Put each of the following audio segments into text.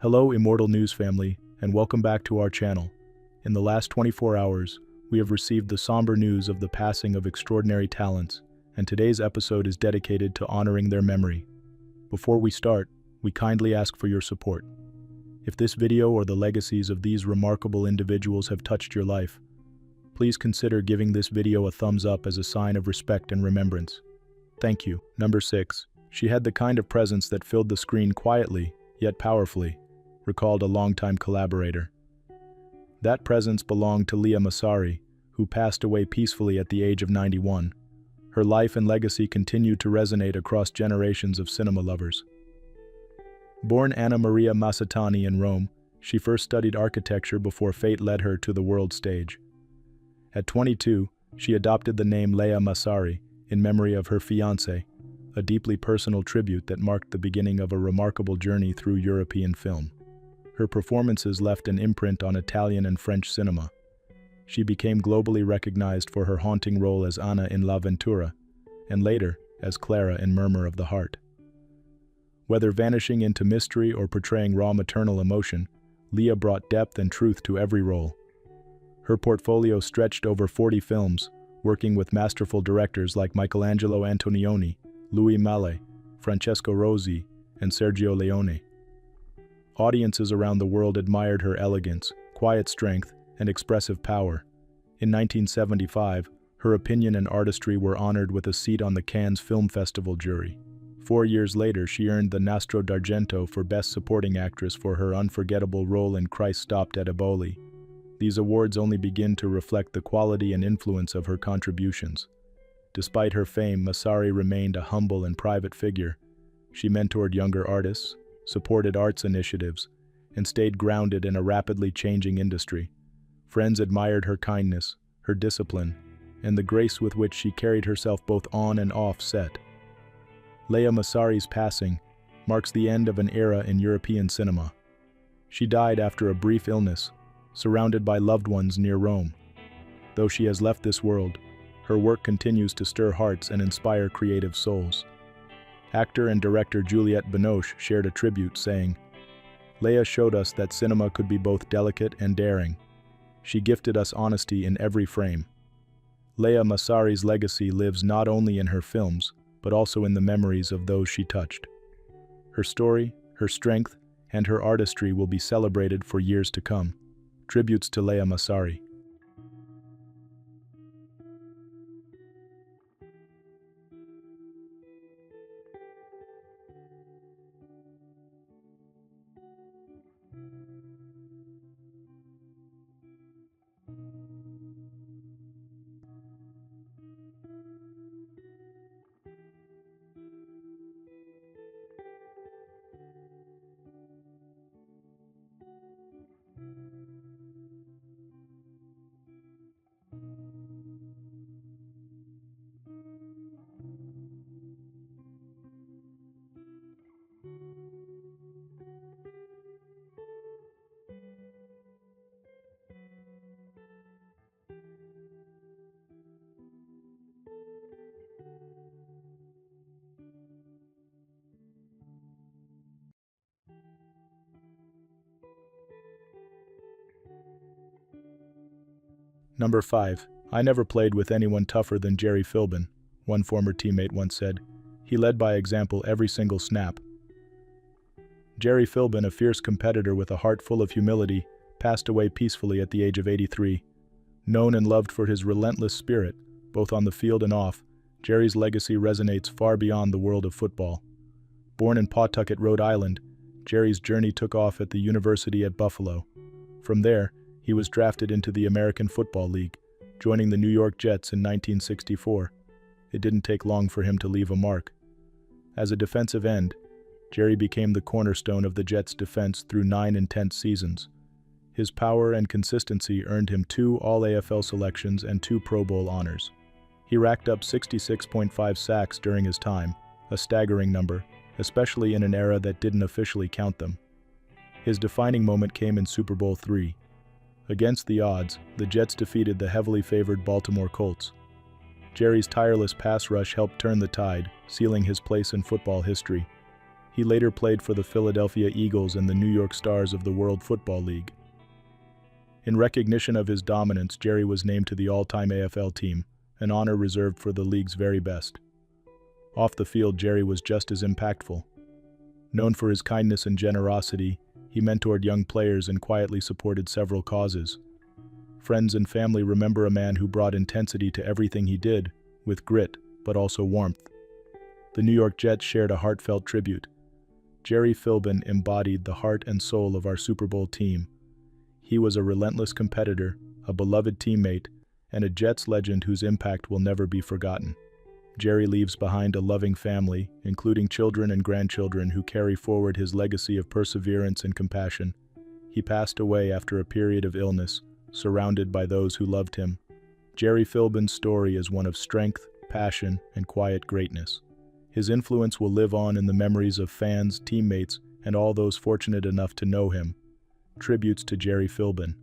Hello, Immortal News family, and welcome back to our channel. In the last 24 hours, we have received the somber news of the passing of extraordinary talents, and today's episode is dedicated to honoring their memory. Before we start, we kindly ask for your support. If this video or the legacies of these remarkable individuals have touched your life, please consider giving this video a thumbs up as a sign of respect and remembrance. Thank you. Number 6. She had the kind of presence that filled the screen quietly, yet powerfully, recalled a longtime collaborator. That presence belonged to Lia Massari, who passed away peacefully at the age of 91. Her life and legacy continue to resonate across generations of cinema lovers. Born Anna Maria Massatani in Rome, she first studied architecture before fate led her to the world stage. At 22, she adopted the name Lia Massari in memory of her fiancé, a deeply personal tribute that marked the beginning of a remarkable journey through European film. Her performances left an imprint on Italian and French cinema. She became globally recognized for her haunting role as Anna in La Ventura, and later as Clara in Murmur of the Heart. Whether vanishing into mystery or portraying raw maternal emotion, Lia brought depth and truth to every role. Her portfolio stretched over 40 films, working with masterful directors like Michelangelo Antonioni, Louis Malle, Francesco Rosi, and Sergio Leone. Audiences around the world admired her elegance, quiet strength, and expressive power. In 1975, her opinion and artistry were honored with a seat on the Cannes Film Festival jury. 4 years later, she earned the Nastro d'Argento for Best Supporting Actress for her unforgettable role in Christ Stopped at Eboli. These awards only begin to reflect the quality and influence of her contributions. Despite her fame, Massari remained a humble and private figure. She mentored younger artists, supported arts initiatives, and stayed grounded in a rapidly changing industry. Friends admired her kindness, her discipline, and the grace with which she carried herself both on and off set. Lia Massari's passing marks the end of an era in European cinema. She died after a brief illness, surrounded by loved ones near Rome. Though she has left this world, her work continues to stir hearts and inspire creative souls. Actor and director Juliette Binoche shared a tribute, saying, "Lia showed us that cinema could be both delicate and daring. She gifted us honesty in every frame." Lia Massari's legacy lives not only in her films, but also in the memories of those she touched. Her story, her strength, and her artistry will be celebrated for years to come. Tributes to Lia Massari. Number 5. I never played with anyone tougher than Jerry Philbin, one former teammate once said. He led by example every single snap. Jerry Philbin, a fierce competitor with a heart full of humility, passed away peacefully at the age of 83. Known and loved for his relentless spirit, both on the field and off, Jerry's legacy resonates far beyond the world of football. Born in Pawtucket, Rhode Island, Jerry's journey took off at the University at Buffalo. From there, he was drafted into the American Football League, joining the New York Jets in 1964. It didn't take long for him to leave a mark. As a defensive end, Jerry became the cornerstone of the Jets' defense through 9 intense seasons. His power and consistency earned him 2 All-AFL selections and 2 Pro Bowl honors. He racked up 66.5 sacks during his time, a staggering number, especially in an era that didn't officially count them. His defining moment came in Super Bowl III. Against the odds, the Jets defeated the heavily favored Baltimore Colts. Jerry's tireless pass rush helped turn the tide, sealing his place in football history. He later played for the Philadelphia Eagles and the New York Stars of the World Football League. In recognition of his dominance, Jerry was named to the all-time AFL team, an honor reserved for the league's very best. Off the field, Jerry was just as impactful. Known for his kindness and generosity, he mentored young players and quietly supported several causes. Friends and family remember a man who brought intensity to everything he did, with grit, but also warmth. The New York Jets shared a heartfelt tribute. Jerry Philbin embodied the heart and soul of our Super Bowl team. He was a relentless competitor, a beloved teammate, and a Jets legend whose impact will never be forgotten. Jerry leaves behind a loving family, including children and grandchildren who carry forward his legacy of perseverance and compassion. He passed away after a period of illness, surrounded by those who loved him. Jerry Philbin's story is one of strength, passion, and quiet greatness. His influence will live on in the memories of fans, teammates, and all those fortunate enough to know him. Tributes to Jerry Philbin.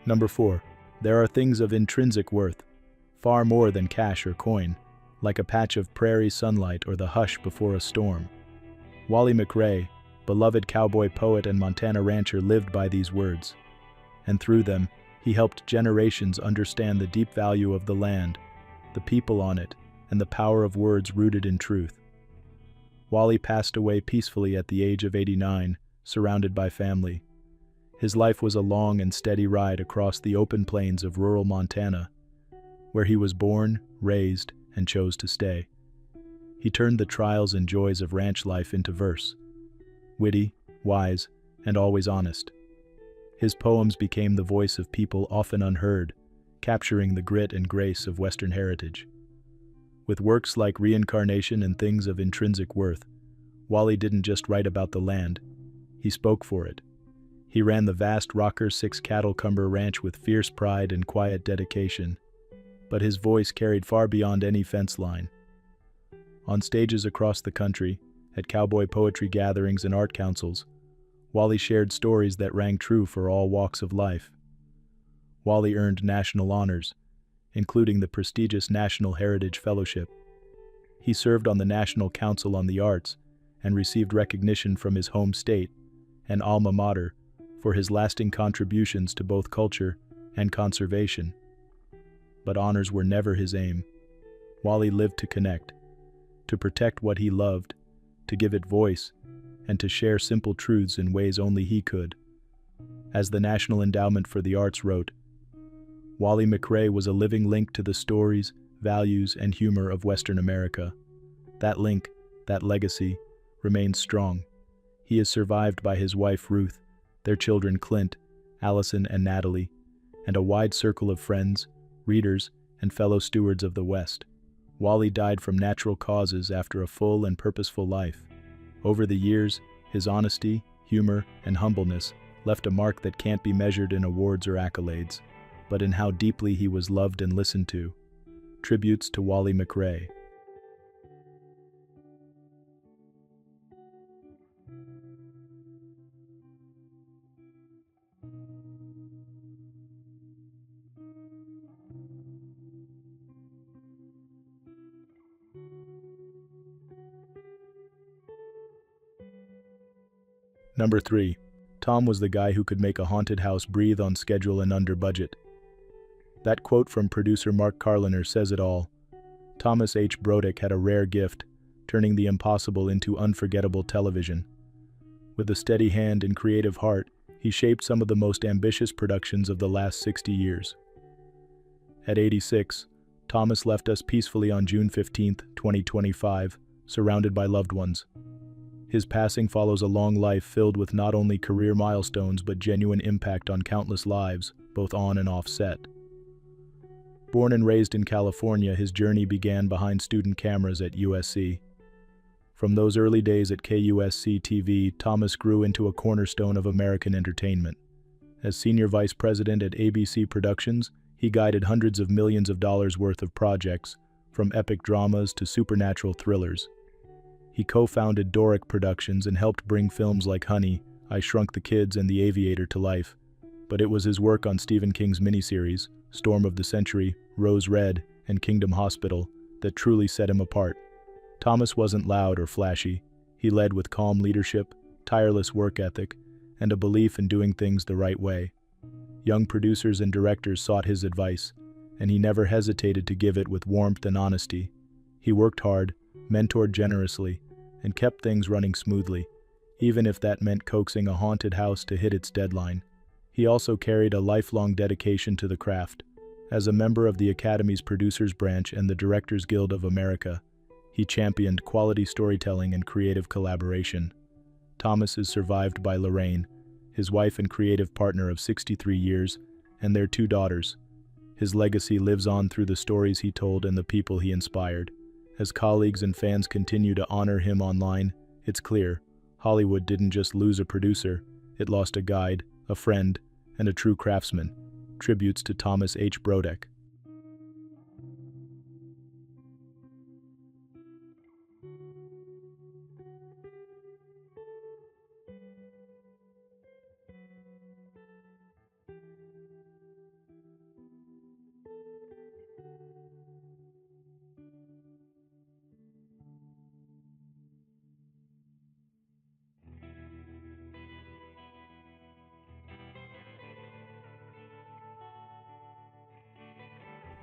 Number 4. There are things of intrinsic worth, far more than cash or coin, like a patch of prairie sunlight or the hush before a storm. Wally McRae, beloved cowboy poet and Montana rancher, lived by these words, and through them, he helped generations understand the deep value of the land, the people on it, and the power of words rooted in truth. Wally passed away peacefully at the age of 89, surrounded by family. His life was a long and steady ride across the open plains of rural Montana, where he was born, raised, and chose to stay. He turned the trials and joys of ranch life into verse. Witty, wise, and always honest. His poems became the voice of people often unheard, capturing the grit and grace of Western heritage. With works like Reincarnation and Things of Intrinsic Worth, Wally didn't just write about the land, he spoke for it. He ran the vast Rocker 6 cattle cumber ranch with fierce pride and quiet dedication, but his voice carried far beyond any fence line. On stages across the country, at cowboy poetry gatherings and art councils, Wally shared stories that rang true for all walks of life. Wally earned national honors, including the prestigious National Heritage Fellowship. He served on the National Council on the Arts and received recognition from his home state and alma mater for his lasting contributions to both culture and conservation. But honors were never his aim. Wally lived to connect, to protect what he loved, to give it voice, and to share simple truths in ways only he could. As the National Endowment for the Arts wrote, Wally McRae was a living link to the stories, values, and humor of Western America. That link, that legacy, remains strong. He is survived by his wife Ruth, their children Clint, Allison, and Natalie, and a wide circle of friends, readers, and fellow stewards of the West. Wally died from natural causes after a full and purposeful life. Over the years, his honesty, humor, and humbleness left a mark that can't be measured in awards or accolades, but in how deeply he was loved and listened to. Tributes to Wally McRae. Number 3. Tom was the guy who could make a haunted house breathe on schedule and under budget. That quote from producer Mark Carliner says it all. Thomas H. Brodick had a rare gift, turning the impossible into unforgettable television. With a steady hand and creative heart, he shaped some of the most ambitious productions of the last 60 years. At 86, Thomas left us peacefully on June 15, 2025, surrounded by loved ones. His passing follows a long life filled with not only career milestones but genuine impact on countless lives, both on and off set. Born and raised in California, his journey began behind student cameras at USC. From those early days at KUSC-TV, Thomas grew into a cornerstone of American entertainment. As senior vice president at ABC Productions, he guided hundreds of millions of dollars worth of projects, from epic dramas to supernatural thrillers. He co-founded Doric Productions and helped bring films like Honey, I Shrunk the Kids, and The Aviator to life. But it was his work on Stephen King's miniseries, Storm of the Century, Rose Red, and Kingdom Hospital, that truly set him apart. Thomas wasn't loud or flashy. He led with calm leadership, tireless work ethic, and a belief in doing things the right way. Young producers and directors sought his advice, and he never hesitated to give it with warmth and honesty. He worked hard, mentored generously, and kept things running smoothly, even if that meant coaxing a haunted house to hit its deadline. He also carried a lifelong dedication to the craft. As a member of the Academy's Producers Branch and the Directors Guild of America, he championed quality storytelling and creative collaboration. Thomas is survived by Lorraine, his wife and creative partner of 63 years, and their 2 daughters. His legacy lives on through the stories he told and the people he inspired. As colleagues and fans continue to honor him online, it's clear, Hollywood didn't just lose a producer, it lost a guide, a friend, and a true craftsman. Tributes to Thomas H. Brodek.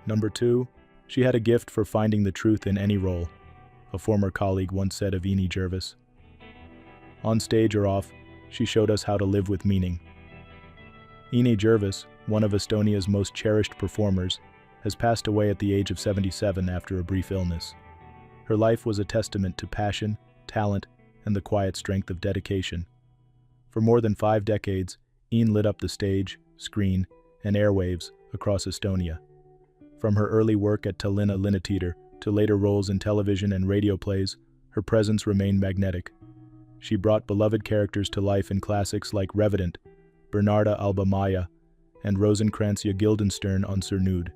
Number 2, she had a gift for finding the truth in any role, a former colleague once said of Enid Jervis. On stage or off, she showed us how to live with meaning. Enid Jervis, one of Estonia's most cherished performers, has passed away at the age of 77 after a brief illness. Her life was a testament to passion, talent, and the quiet strength of dedication. For more than 5 decades, Enid lit up the stage, screen, and airwaves across Estonia. From her early work at Tallinna Linnateater to later roles in television and radio plays, her presence remained magnetic. She brought beloved characters to life in classics like Revenant, Bernarda Alba-Maja, and Rosencrantz ja Guildenstern on Cernude.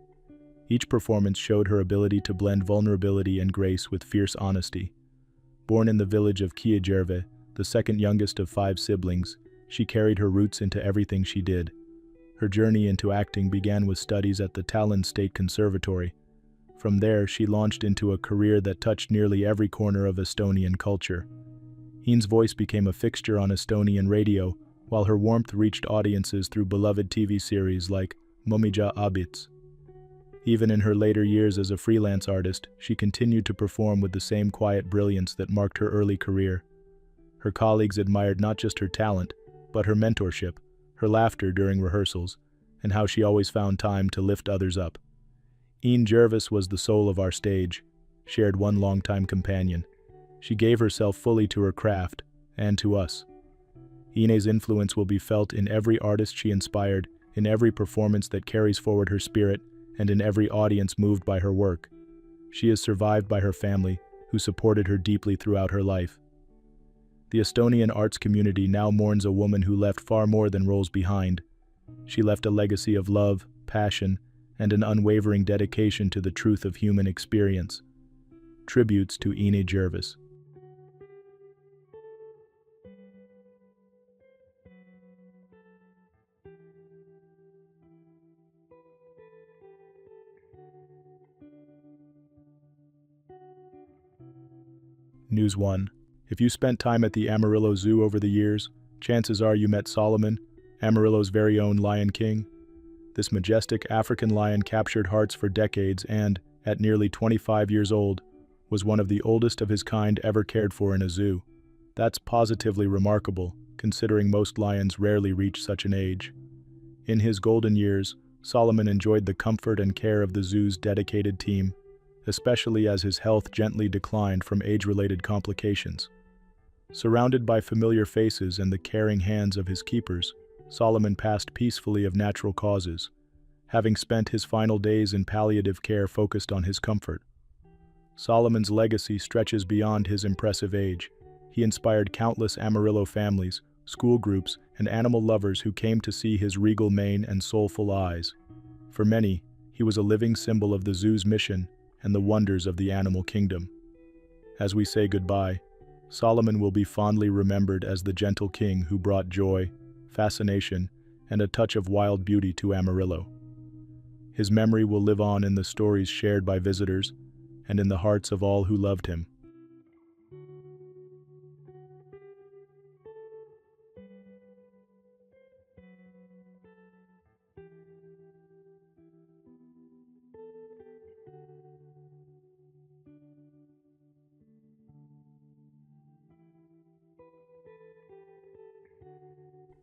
Each performance showed her ability to blend vulnerability and grace with fierce honesty. Born in the village of Kiejärve, the second youngest of 5 siblings, she carried her roots into everything she did. Her journey into acting began with studies at the Tallinn State Conservatory. From there, she launched into a career that touched nearly every corner of Estonian culture. Enid's voice became a fixture on Estonian radio, while her warmth reached audiences through beloved TV series like Momija Abits. Even in her later years as a freelance artist, she continued to perform with the same quiet brilliance that marked her early career. Her colleagues admired not just her talent, but her mentorship, her laughter during rehearsals, and how she always found time to lift others up. Enid Jervis was the soul of our stage, shared one longtime companion. She gave herself fully to her craft, and to us. Enid's influence will be felt in every artist she inspired, in every performance that carries forward her spirit, and in every audience moved by her work. She is survived by her family, who supported her deeply throughout her life. The Estonian arts community now mourns a woman who left far more than roles behind. She left a legacy of love, passion, and an unwavering dedication to the truth of human experience. Tributes to Enid Jervis. News 1. If you spent time at the Amarillo Zoo over the years, chances are you met Solomon, Amarillo's very own Lion King. This majestic African lion captured hearts for decades and, at nearly 25 years old, was one of the oldest of his kind ever cared for in a zoo. That's positively remarkable, considering most lions rarely reach such an age. In his golden years, Solomon enjoyed the comfort and care of the zoo's dedicated team, especially as his health gently declined from age-related complications. Surrounded by familiar faces and the caring hands of his keepers, Solomon passed peacefully of natural causes, having spent his final days in palliative care focused on his comfort. Solomon's legacy stretches beyond his impressive age. He inspired countless Amarillo families, school groups, and animal lovers who came to see his regal mane and soulful eyes. For many, he was a living symbol of the zoo's mission and the wonders of the animal kingdom. As we say goodbye, Solomon will be fondly remembered as the gentle king who brought joy, fascination, and a touch of wild beauty to Amarillo. His memory will live on in the stories shared by visitors and in the hearts of all who loved him.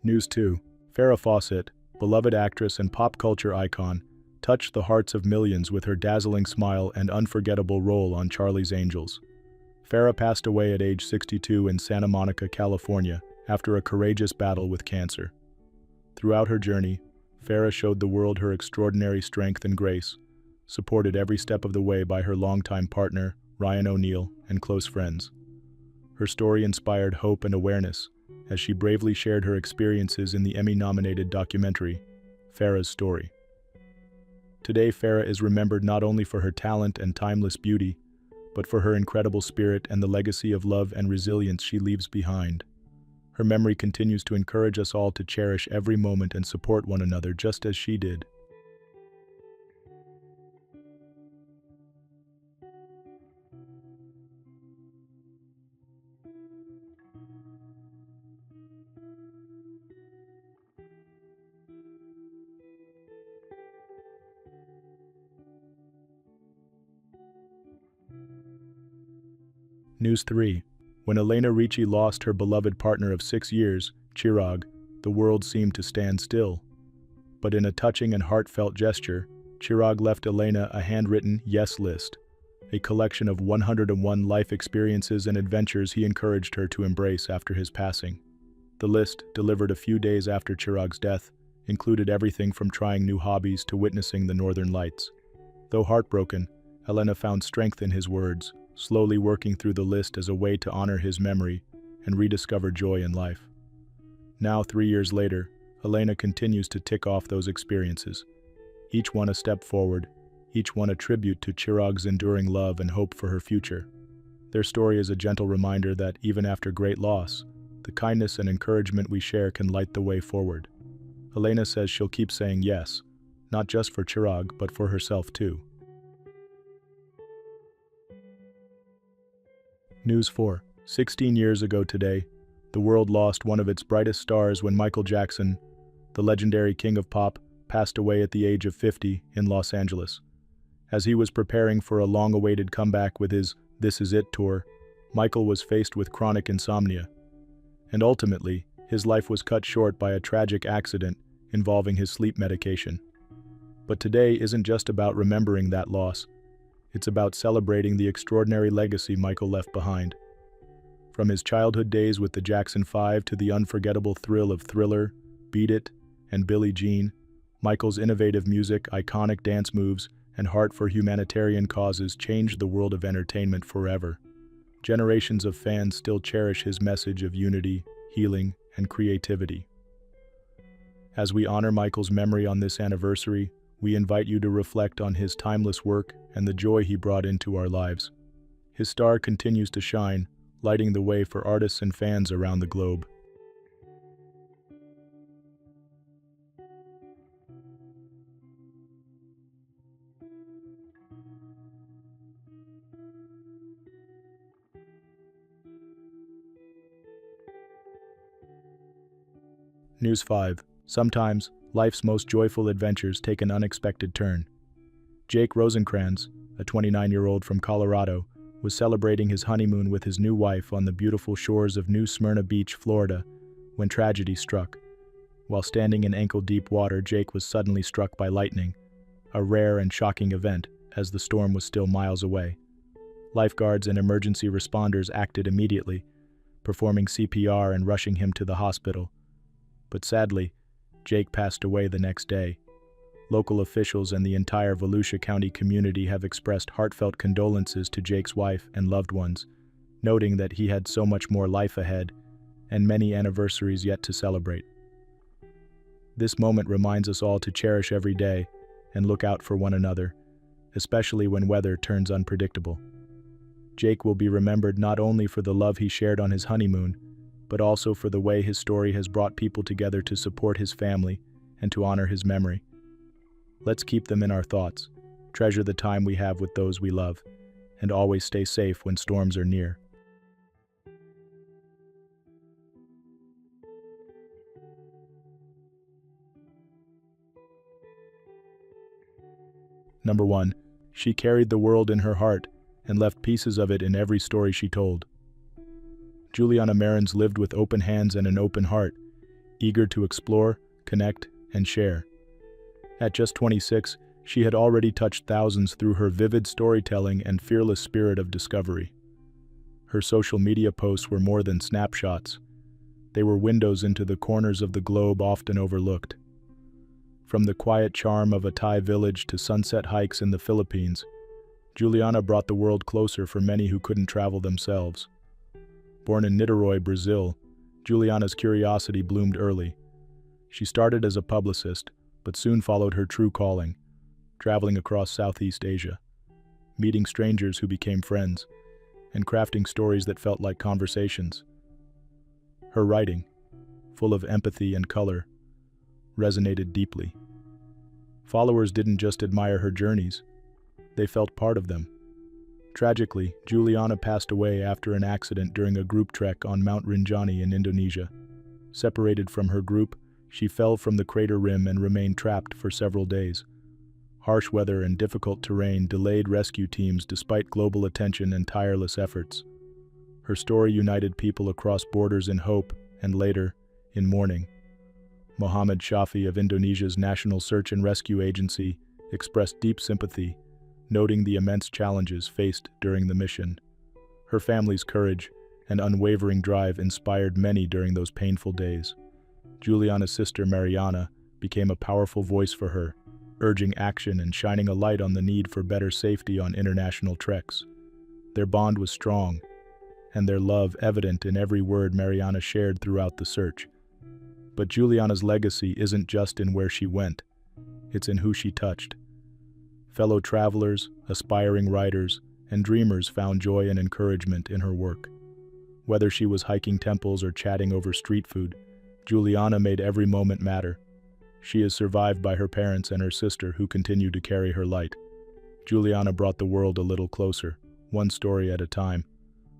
News 2. Farrah Fawcett, beloved actress and pop culture icon, touched the hearts of millions with her dazzling smile and unforgettable role on Charlie's Angels. Farrah passed away at age 62 in Santa Monica, California, after a courageous battle with cancer. Throughout her journey, Farrah showed the world her extraordinary strength and grace, supported every step of the way by her longtime partner, Ryan O'Neal, and close friends. Her story inspired hope and awareness, as she bravely shared her experiences in the Emmy-nominated documentary, Farrah's Story. Today, Farrah is remembered not only for her talent and timeless beauty, but for her incredible spirit and the legacy of love and resilience she leaves behind. Her memory continues to encourage us all to cherish every moment and support one another just as she did. News 3. When Elena Ricci lost her beloved partner of 6 years, Chirag, the world seemed to stand still. But in a touching and heartfelt gesture, Chirag left Elena a handwritten yes list, a collection of 101 life experiences and adventures he encouraged her to embrace after his passing. The list, delivered a few days after Chirag's death, included everything from trying new hobbies to witnessing the Northern Lights. Though heartbroken, Elena found strength in his words, slowly working through the list as a way to honor his memory and rediscover joy in life. Now, 3 years later, Elena continues to tick off those experiences, each one a step forward, each one a tribute to Chirag's enduring love and hope for her future. Their story is a gentle reminder that even after great loss, the kindness and encouragement we share can light the way forward. Elena says she'll keep saying yes, not just for Chirag, but for herself too. News 4. 16 years ago today, the world lost one of its brightest stars when Michael Jackson, the legendary king of pop, passed away at the age of 50 in Los Angeles. As he was preparing for a long-awaited comeback with his This Is It tour, Michael was faced with chronic insomnia. And ultimately, his life was cut short by a tragic accident involving his sleep medication. But today isn't just about remembering that loss. It's about celebrating the extraordinary legacy Michael left behind. From his childhood days with the Jackson 5 to the unforgettable thrill of Thriller, Beat It, and Billie Jean, Michael's innovative music, iconic dance moves, and heart for humanitarian causes changed the world of entertainment forever. Generations of fans still cherish his message of unity, healing, and creativity. As we honor Michael's memory on this anniversary, we invite you to reflect on his timeless work and the joy he brought into our lives. His star continues to shine, lighting the way for artists and fans around the globe. News 5. Sometimes, life's most joyful adventures take an unexpected turn. Jake Rosencrans, a 29-year-old from Colorado, was celebrating his honeymoon with his new wife on the beautiful shores of New Smyrna Beach, Florida, when tragedy struck. While standing in ankle-deep water, Jake was suddenly struck by lightning, a rare and shocking event, as the storm was still miles away. Lifeguards and emergency responders acted immediately, performing CPR and rushing him to the hospital. But sadly, Jake passed away the next day, Local officials and the entire Volusia County community have expressed heartfelt condolences to Jake's wife and loved ones, noting that he had so much more life ahead and many anniversaries yet to celebrate. This moment reminds us all to cherish every day and look out for one another, especially when weather turns unpredictable. Jake will be remembered not only for the love he shared on his honeymoon, but also for the way his story has brought people together to support his family and to honor his memory. Let's keep them in our thoughts, treasure the time we have with those we love, and always stay safe when storms are near. Number 1. She carried the world in her heart and left pieces of it in every story she told. Juliana Marins lived with open hands and an open heart, eager to explore, connect, and share. At just 26, she had already touched thousands through her vivid storytelling and fearless spirit of discovery. Her social media posts were more than snapshots. They were windows into the corners of the globe often overlooked. From the quiet charm of a Thai village to sunset hikes in the Philippines, Juliana brought the world closer for many who couldn't travel themselves. Born in Niterói, Brazil, Juliana's curiosity bloomed early. She started as a publicist, but soon followed her true calling, traveling across Southeast Asia, meeting strangers who became friends, and crafting stories that felt like conversations. Her writing, full of empathy and color, resonated deeply. Followers didn't just admire her journeys, they felt part of them. Tragically, Juliana passed away after an accident during a group trek on Mount Rinjani in Indonesia. Separated from her group, she fell from the crater rim and remained trapped for several days. Harsh weather and difficult terrain delayed rescue teams despite global attention and tireless efforts. Her story united people across borders in hope and later, in mourning. Muhammad Shafi of Indonesia's National Search and Rescue Agency expressed deep sympathy, noting the immense challenges faced during the mission. Her family's courage and unwavering drive inspired many during those painful days. Juliana's sister Mariana became a powerful voice for her, urging action and shining a light on the need for better safety on international treks. Their bond was strong, and their love evident in every word Mariana shared throughout the search. But Juliana's legacy isn't just in where she went, it's in who she touched. Fellow travelers, aspiring writers, and dreamers found joy and encouragement in her work. Whether she was hiking temples or chatting over street food, Juliana made every moment matter. She is survived by her parents and her sister who continue to carry her light. Juliana brought the world a little closer, one story at a time.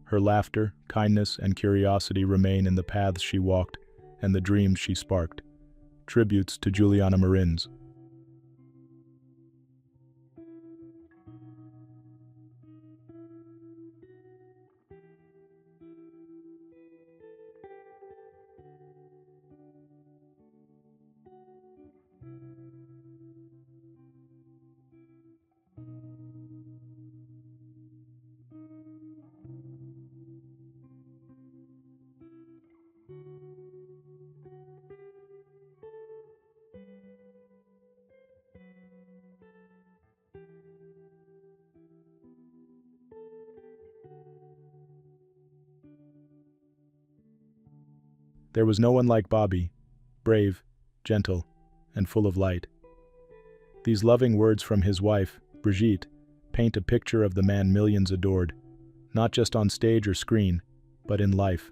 Her laughter, kindness, and curiosity remain in the paths she walked and the dreams she sparked. Tributes to Juliana Marins. There was no one like Bobby, brave, gentle, and full of light. These loving words from his wife, Brigitte, paint a picture of the man millions adored, not just on stage or screen, but in life.